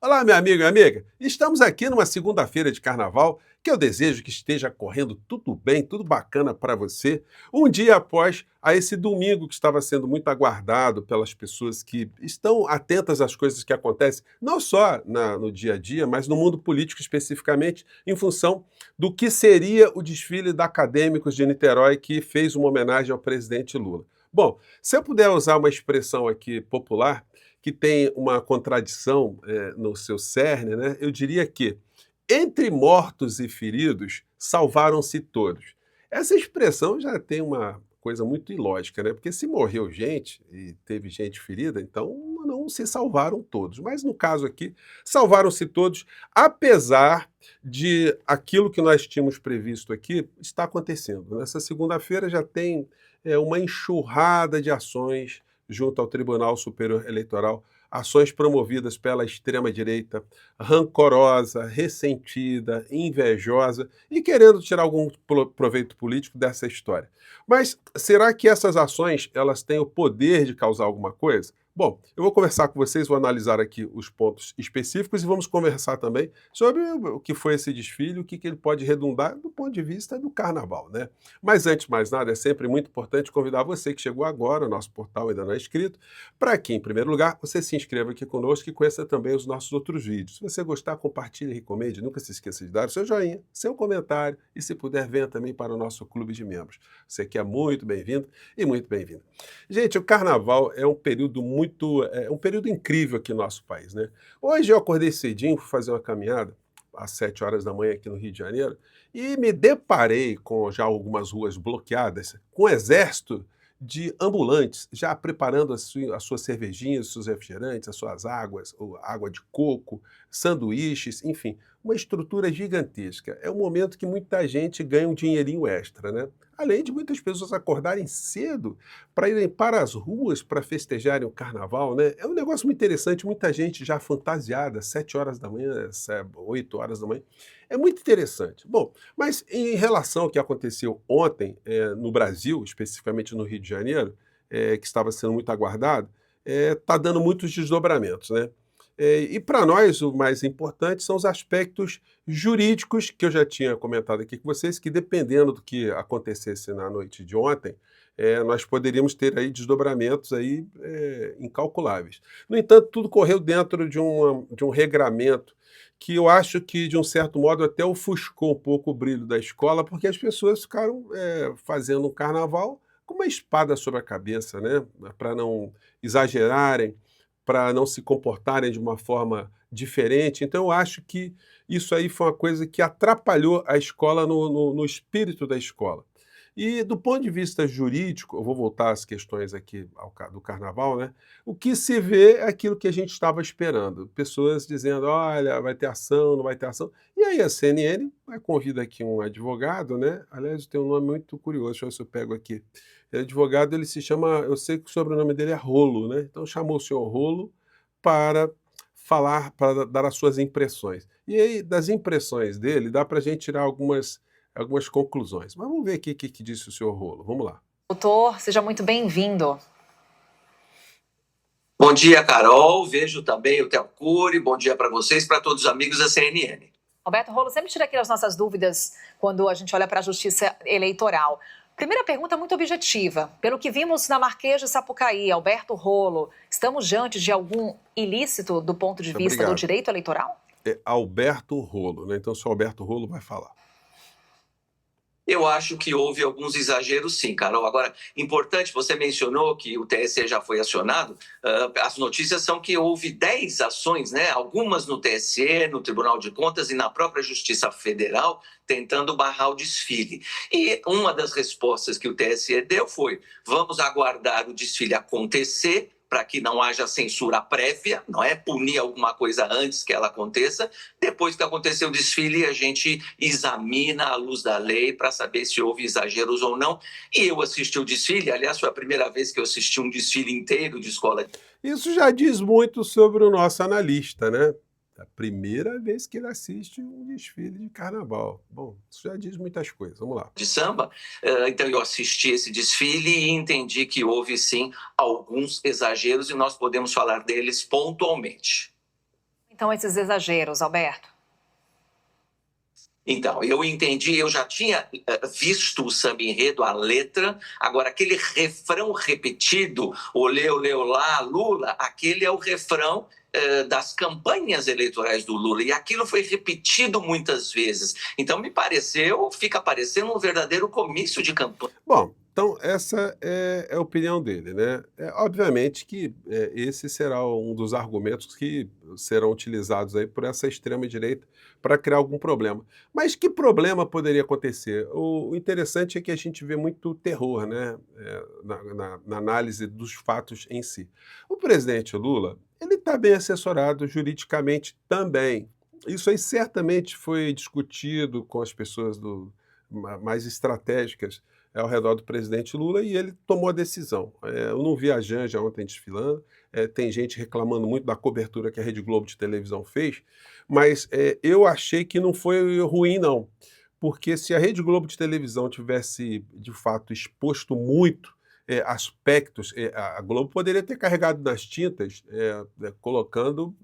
Olá, meu amigo e amiga. Estamos aqui numa segunda-feira de carnaval que eu desejo que esteja correndo tudo bem, tudo bacana para você. Um dia após a esse domingo que estava sendo muito aguardado pelas pessoas que estão atentas às coisas que acontecem, não só no dia a dia, mas no mundo político especificamente, em função do que seria o desfile da Acadêmicos de Niterói que fez uma homenagem ao presidente Lula. Bom, se eu puder usar uma expressão aqui popular, que tem uma contradição no seu cerne, né? Eu diria que entre mortos e feridos, salvaram-se todos. Essa expressão já tem uma coisa muito ilógica, né? Porque se morreu gente e teve gente ferida, então não se salvaram todos. Mas no caso aqui, salvaram-se todos, apesar de aquilo que nós tínhamos previsto aqui está acontecendo. Nessa segunda-feira já tem uma enxurrada de ações junto ao Tribunal Superior Eleitoral, ações promovidas pela extrema-direita, rancorosa, ressentida, invejosa e querendo tirar algum proveito político dessa história. Mas será que essas ações elas têm o poder de causar alguma coisa? Bom, eu vou conversar com vocês, vou analisar aqui os pontos específicos e vamos conversar também sobre o que foi esse desfile, o que ele pode redundar do ponto de vista do carnaval, né? Mas antes de mais nada, é sempre muito importante convidar você que chegou agora, o nosso portal ainda não é inscrito, para que, em primeiro lugar, você se inscreva aqui conosco e conheça também os nossos outros vídeos. Se você gostar, compartilhe e recomende. Nunca se esqueça de dar o seu joinha, seu comentário e, se puder, venha também para o nosso clube de membros. Você que é muito bem-vindo e muito bem-vindo. Gente, o carnaval é um período um período incrível aqui no nosso país, né? Hoje eu acordei cedinho, fui fazer uma caminhada às 7 horas da manhã aqui no Rio de Janeiro e me deparei com já algumas ruas bloqueadas, com um exército de ambulantes, já preparando as suas cervejinhas, os seus refrigerantes, as suas águas, ou água de coco, sanduíches, enfim, uma estrutura gigantesca. É um momento que muita gente ganha um dinheirinho extra, né? Além de muitas pessoas acordarem cedo para irem para as ruas para festejarem o carnaval, né? É um negócio muito interessante, muita gente já fantasiada, 7 horas da manhã, 8 horas da manhã. É muito interessante. Bom, mas em relação ao que aconteceu ontem no Brasil, especificamente no Rio de Janeiro, que estava sendo muito aguardado, está dando muitos desdobramentos, né? E para nós o mais importante são os aspectos jurídicos que eu já tinha comentado aqui com vocês, que dependendo do que acontecesse na noite de ontem, nós poderíamos ter aí desdobramentos aí, incalculáveis. No entanto, tudo correu dentro de um regramento que eu acho que, de um certo modo, até ofuscou um pouco o brilho da escola, porque as pessoas ficaram fazendo um carnaval com uma espada sobre a cabeça, né? Para não exagerarem, para não se comportarem de uma forma diferente. Então, eu acho que isso aí foi uma coisa que atrapalhou a escola no espírito da escola. E do ponto de vista jurídico, eu vou voltar às questões aqui do carnaval, né? O que se vê é aquilo que a gente estava esperando. Pessoas dizendo, olha, vai ter ação, não vai ter ação. E aí a CNN convida aqui um advogado, né? Aliás, tem um nome muito curioso, deixa eu ver se eu pego aqui. O advogado, ele se chama, eu sei que o sobrenome dele é Rolo, né? Então chamou o senhor Rolo para falar, para dar as suas impressões. E aí, das impressões dele, dá para a gente tirar algumas conclusões. Mas vamos ver aqui o que disse o senhor Rolo. Vamos lá. Doutor, seja muito bem-vindo. Bom dia, Carol. Vejo também o Theo Cury. Bom dia para vocês, para todos os amigos da CNN. Roberto Rolo, sempre tira aqui as nossas dúvidas quando a gente olha para a justiça eleitoral. Primeira pergunta muito objetiva. Pelo que vimos na Marquês de Sapucaí, Alberto Rolo, estamos diante de algum ilícito do ponto de vista do direito eleitoral? É Alberto Rolo, né? Então, o senhor Alberto Rolo vai falar. Eu acho que houve alguns exageros, sim, Carol. Agora, importante, você mencionou que o TSE já foi acionado. As notícias são que houve 10 ações, né? Algumas no TSE, no Tribunal de Contas e na própria Justiça Federal, tentando barrar o desfile. E uma das respostas que o TSE deu foi: vamos aguardar o desfile acontecer, para que não haja censura prévia, não é? Punir alguma coisa antes que ela aconteça. Depois que aconteceu o desfile, a gente examina à luz da lei para saber se houve exageros ou não. E eu assisti o desfile, aliás, foi a primeira vez que eu assisti um desfile inteiro de escola. Isso já diz muito sobre o nosso analista, né? É a primeira vez que ele assiste um desfile de carnaval. Bom, isso já diz muitas coisas. Vamos lá. De samba. Então eu assisti esse desfile e entendi que houve sim alguns exageros e nós podemos falar deles pontualmente. então esses exageros, Alberto? Então, eu entendi, eu já tinha visto o samba enredo, a letra, agora aquele refrão repetido, olê, olê, olá, Lula, aquele é o refrão das campanhas eleitorais do Lula, e aquilo foi repetido muitas vezes. Então, fica parecendo um verdadeiro comício de campanha. Bom, então essa é a opinião dele, né? Obviamente que esse será um dos argumentos que serão utilizados aí por essa extrema-direita para criar algum problema. Mas que problema poderia acontecer? O interessante é que a gente vê muito terror, né? Na análise dos fatos em si. O presidente Lula, ele está bem assessorado juridicamente também. Isso aí certamente foi discutido com as pessoas mais estratégicas ao redor do presidente Lula e ele tomou a decisão. Eu não vi a Janja ontem desfilando, tem gente reclamando muito da cobertura que a Rede Globo de televisão fez, mas eu achei que não foi ruim, não. Porque se a Rede Globo de televisão tivesse, de fato, exposto muito aspectos, a Globo poderia ter carregado nas tintas, colocando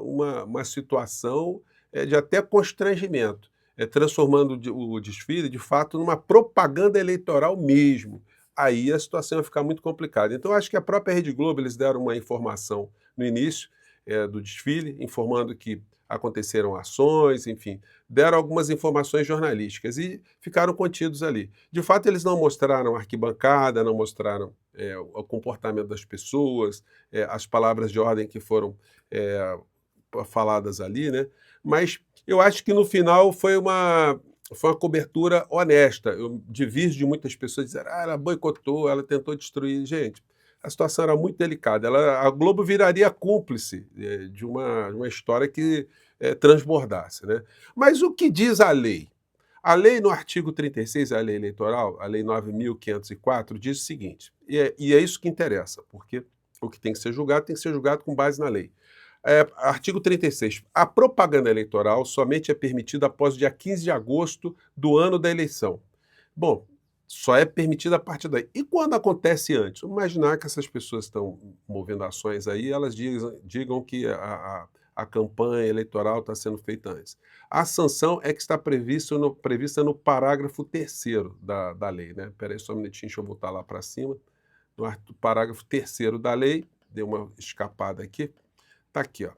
uma situação de até constrangimento, transformando o desfile, de fato, numa propaganda eleitoral mesmo. Aí a situação ia ficar muito complicada. Então, acho que a própria Rede Globo, eles deram uma informação no início do desfile, informando que aconteceram ações, enfim, deram algumas informações jornalísticas e ficaram contidos ali. De fato, eles não mostraram arquibancada, não mostraram o comportamento das pessoas, as palavras de ordem que foram faladas ali, né? Mas eu acho que no final foi uma cobertura honesta. Eu divirjo de muitas pessoas dizendo, ela boicotou, ela tentou destruir. Gente, a situação era muito delicada. A Globo viraria cúmplice de uma história que transbordasse, né? Mas o que diz a lei? A lei, no artigo 36, a lei eleitoral, a lei 9.504, diz o seguinte, e é isso que interessa, porque o que tem que ser julgado com base na lei. Artigo 36. A propaganda eleitoral somente é permitida após o dia 15 de agosto do ano da eleição. Bom, só é permitida a partir daí. E quando acontece antes? Vamos imaginar que essas pessoas estão movendo ações aí, elas digam que a campanha eleitoral está sendo feita antes. A sanção é que está prevista no parágrafo 3º da lei, né? Espera aí só um minutinho, deixa eu voltar lá para cima. No parágrafo 3º da lei, deu uma escapada aqui. Está aqui, ó,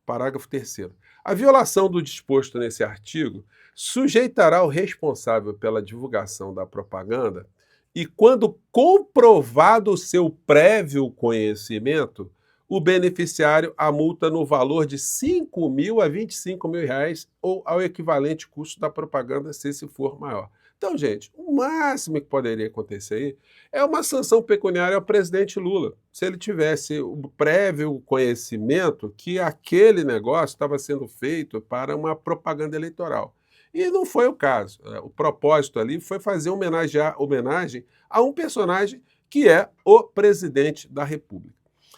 parágrafo 3º. A violação do disposto nesse artigo sujeitará o responsável pela divulgação da propaganda e, quando comprovado o seu prévio conhecimento, o beneficiário a multa no valor de R$ 5.000 a R$ 25.000 ou ao equivalente custo da propaganda, se esse for maior. Então, gente, o máximo que poderia acontecer aí é uma sanção pecuniária ao presidente Lula, se ele tivesse o prévio conhecimento que aquele negócio estava sendo feito para uma propaganda eleitoral. E não foi o caso. O propósito ali foi fazer homenagem a um personagem que é o presidente da República.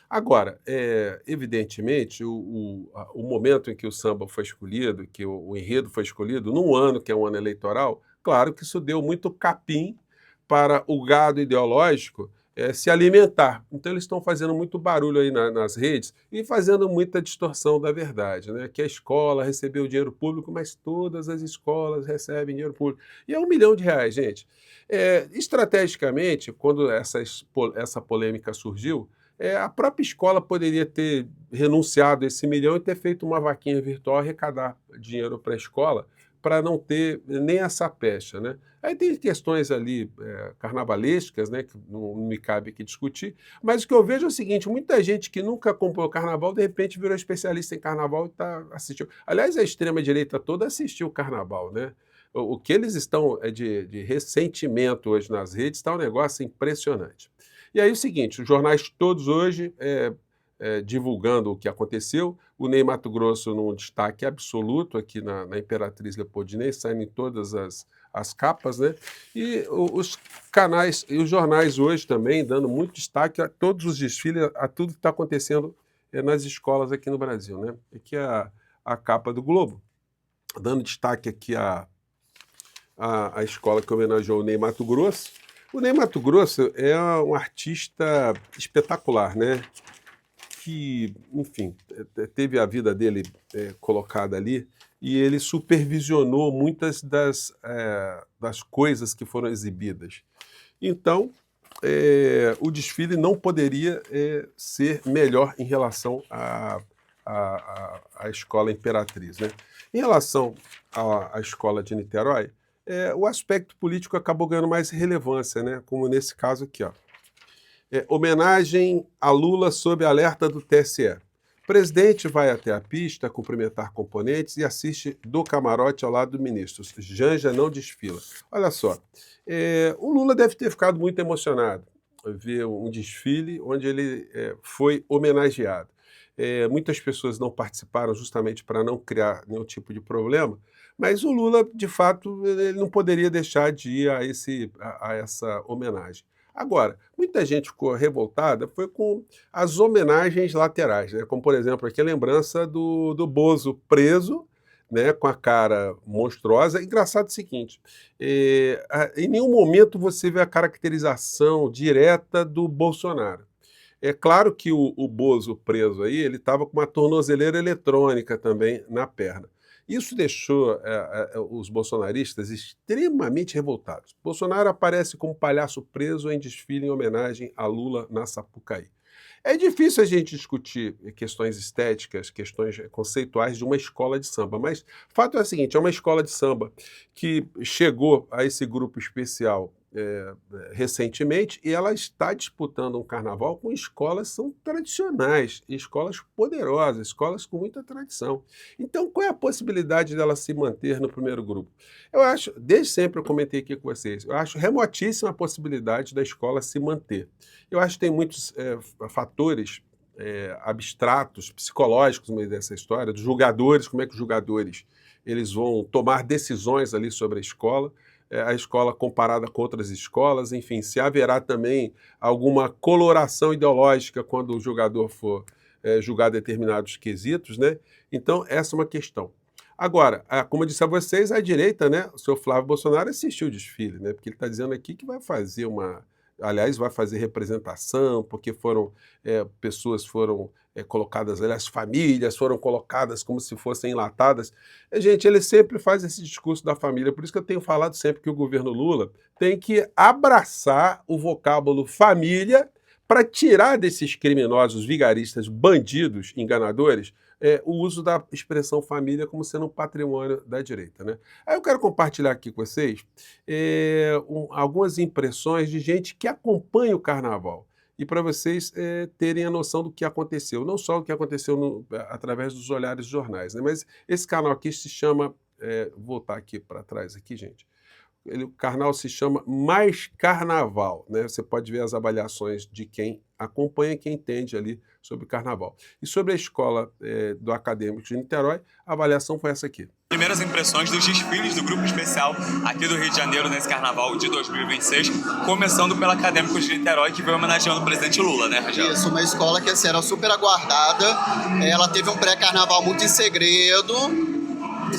Agora, evidentemente, o momento em que o samba foi escolhido, que o enredo foi escolhido, num ano que é um ano eleitoral, claro que isso deu muito capim para o gado ideológico se alimentar. Então, eles estão fazendo muito barulho aí nas redes e fazendo muita distorção da verdade, né? Que a escola recebeu dinheiro público, mas todas as escolas recebem dinheiro público. E é R$ 1 milhão, gente. Estrategicamente, quando essa polêmica surgiu, a própria escola poderia ter renunciado a esse R$ 1 milhão e ter feito uma vaquinha virtual, arrecadar dinheiro para a escola, para não ter nem essa pecha, né? Aí tem questões ali carnavalescas, né, que não me cabe aqui discutir, mas o que eu vejo é o seguinte, muita gente que nunca acompanhou carnaval, de repente virou especialista em carnaval e está assistindo. Aliás, a extrema-direita toda assistiu o carnaval, né? O que eles estão de ressentimento hoje nas redes está um negócio impressionante. E aí o seguinte, os jornais todos hoje divulgando o que aconteceu, o Ney Matogrosso num destaque absoluto aqui na Imperatriz Leopoldinense, saindo em todas as capas, né? E os canais e os jornais hoje também dando muito destaque a todos os desfiles, a tudo que está acontecendo nas escolas aqui no Brasil, né? Aqui é a capa do Globo, dando destaque aqui a escola que homenageou o Ney Matogrosso. O Ney Matogrosso é um artista espetacular, né? que, enfim, teve a vida dele colocada ali e ele supervisionou muitas das coisas que foram exibidas. Então, o desfile não poderia ser melhor em relação à Escola Imperatriz, né? Em relação à Escola de Niterói, o aspecto político acabou ganhando mais relevância, né? Como nesse caso aqui, ó. Homenagem a Lula sob alerta do TSE. O presidente vai até a pista cumprimentar componentes e assiste do camarote ao lado do ministro. Janja não desfila. Olha só, o Lula deve ter ficado muito emocionado ver um desfile onde ele foi homenageado. Muitas pessoas não participaram justamente para não criar nenhum tipo de problema, mas o Lula, de fato, ele não poderia deixar de ir a essa homenagem. Agora, muita gente ficou revoltada foi com as homenagens laterais, né? Como, por exemplo, aqui a lembrança do Bozo preso, né, com a cara monstruosa. Engraçado o seguinte, em nenhum momento você vê a caracterização direta do Bolsonaro. É claro que o Bozo preso aí, ele estava com uma tornozeleira eletrônica também na perna. Isso deixou os bolsonaristas extremamente revoltados. Bolsonaro aparece como palhaço preso em desfile em homenagem a Lula na Sapucaí. É difícil a gente discutir questões estéticas, questões conceituais de uma escola de samba, mas o fato é o seguinte, é uma escola de samba que chegou a esse grupo especial recentemente e ela está disputando um carnaval com escolas que são tradicionais, escolas poderosas, escolas com muita tradição. Então, qual é a possibilidade dela se manter no primeiro grupo? Eu acho, desde sempre eu comentei aqui com vocês, eu acho remotíssima a possibilidade da escola se manter. Eu acho que tem muitos fatores abstratos, psicológicos no meio dessa história, dos julgadores, como é que os julgadores eles vão tomar decisões ali sobre a escola comparada com outras escolas, enfim, se haverá também alguma coloração ideológica quando o julgador for julgar determinados quesitos, né? Então, essa é uma questão. Agora, como eu disse a vocês, a direita, né, o senhor Flávio Bolsonaro assistiu o desfile, né, porque ele está dizendo aqui que vai fazer vai fazer representação, porque pessoas foram colocadas, aliás, famílias foram colocadas como se fossem enlatadas. Gente, ele sempre faz esse discurso da família, por isso que eu tenho falado sempre que o governo Lula tem que abraçar o vocábulo família para tirar desses criminosos, vigaristas, bandidos, enganadores, o uso da expressão família como sendo um patrimônio da direita, né? Aí eu quero compartilhar aqui com vocês algumas impressões de gente que acompanha o carnaval e para vocês terem a noção do que aconteceu, não só o que aconteceu através dos olhares dos jornais, né? Mas esse canal aqui se chama, vou voltar aqui para trás aqui, gente, o canal se chama Mais Carnaval, né? Você pode ver as avaliações de quem acompanha, quem entende ali sobre o carnaval. E sobre a escola do Acadêmico de Niterói, a avaliação foi essa aqui. Primeiras impressões dos desfiles do Grupo Especial aqui do Rio de Janeiro nesse carnaval de 2026, começando pela Acadêmico de Niterói, que veio homenageando o presidente Lula, né, Rangel? Isso, uma escola que assim, era super aguardada, ela teve um pré-carnaval muito em segredo,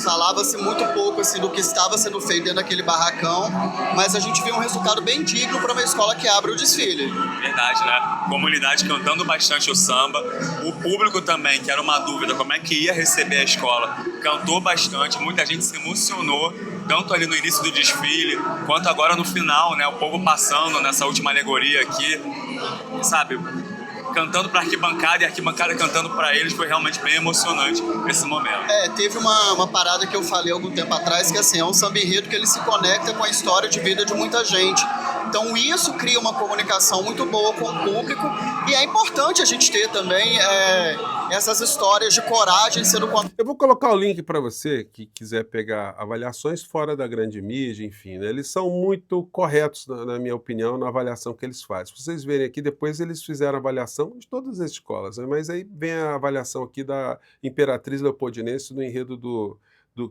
falava-se muito pouco assim, do que estava sendo feito dentro daquele barracão, mas a gente viu um resultado bem digno para uma escola que abre o desfile. Verdade, né? Comunidade cantando bastante o samba, o público também, que era uma dúvida, como é que ia receber a escola, cantou bastante, muita gente se emocionou, tanto ali no início do desfile, quanto agora no final, né? O povo passando nessa última alegoria aqui, sabe? Cantando para a arquibancada e a arquibancada cantando para eles, foi realmente bem emocionante esse momento. Teve uma parada que eu falei algum tempo atrás, que assim, é um samba enredo que ele se conecta com a história de vida de muita gente. Então isso cria uma comunicação muito boa com o público e é importante a gente ter também essas histórias de coragem sendo contadas. Eu vou colocar o link para você que quiser pegar avaliações fora da grande mídia, enfim, né? Eles são muito corretos, na minha opinião, na avaliação que eles fazem. Se vocês verem aqui, depois eles fizeram a avaliação de todas as escolas, né? Mas aí vem a avaliação aqui da Imperatriz Leopoldinense no enredo do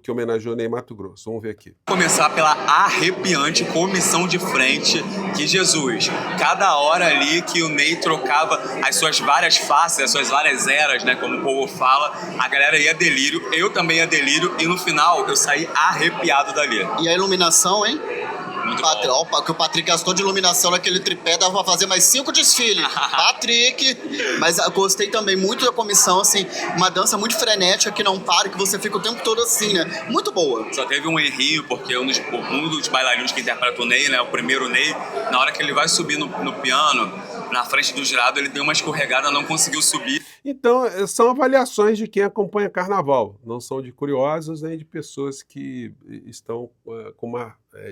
que homenageou Ney Matogrosso. Vamos ver aqui. Começar pela arrepiante comissão de frente, que Jesus, cada hora ali que o Ney trocava as suas várias faces, as suas várias eras, né, como o povo fala, a galera ia delírio, eu também ia delírio, e no final eu saí arrepiado dali. E a iluminação, hein? Muito bom. Ó, que o Patrick gastou de iluminação naquele tripé, dava pra fazer mais 5 desfiles. Patrick! Mas eu gostei também muito da comissão, assim, uma dança muito frenética, que não para, que você fica o tempo todo assim, né? Muito boa. Só teve um errinho, porque um dos bailarinos que interpreta o Ney, né, o primeiro Ney, na hora que ele vai subir no piano, na frente do jurado, ele deu uma escorregada, não conseguiu subir. Então, são avaliações de quem acompanha carnaval, não são de curiosos nem de pessoas que estão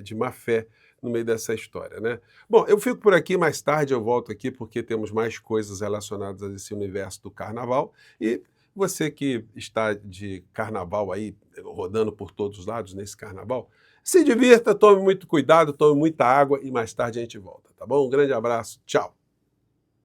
de má fé no meio dessa história, né? Bom, eu fico por aqui, mais tarde eu volto aqui porque temos mais coisas relacionadas a esse universo do carnaval e você que está de carnaval aí, rodando por todos os lados nesse carnaval, se divirta, tome muito cuidado, tome muita água e mais tarde a gente volta, tá bom? Um grande abraço, tchau!